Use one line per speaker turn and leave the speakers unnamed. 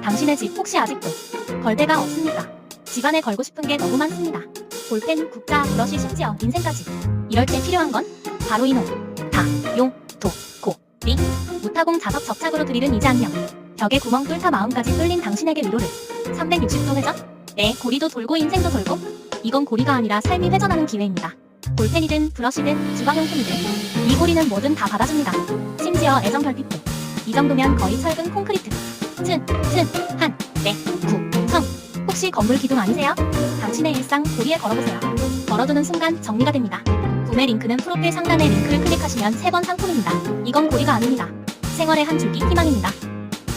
당신의 집 혹시 아직도 걸 데가 없습니까? 집안에 걸고 싶은 게 너무 많습니다. 볼펜, 국자, 브러쉬, 심지어 인생까지. 이럴 때 필요한 건 바로 이놈. 다, 용, 도, 고, 리. 무타공 자석 접착으로 드릴은 이제 안녕. 벽에 구멍 뚫다 마음까지 뚫린 당신에게 위로를. 360도 회전? 네, 고리도 돌고 인생도 돌고. 이건 고리가 아니라 삶이 회전하는 기회입니다. 볼펜이든 브러쉬든 주방용품이든 이 고리는 뭐든 다 받아줍니다. 심지어 애정 결핍도. 이 정도면 거의 철근 콘크리트. 한, 네, 구, 성. 혹시 건물 기둥 아니세요? 당신의 일상 고리에 걸어보세요. 걸어두는 순간 정리가 됩니다. 구매 링크는 프로필 상단의 링크를 클릭하시면 3번 상품입니다. 이건 고리가 아닙니다. 생활의 한 줄기 희망입니다.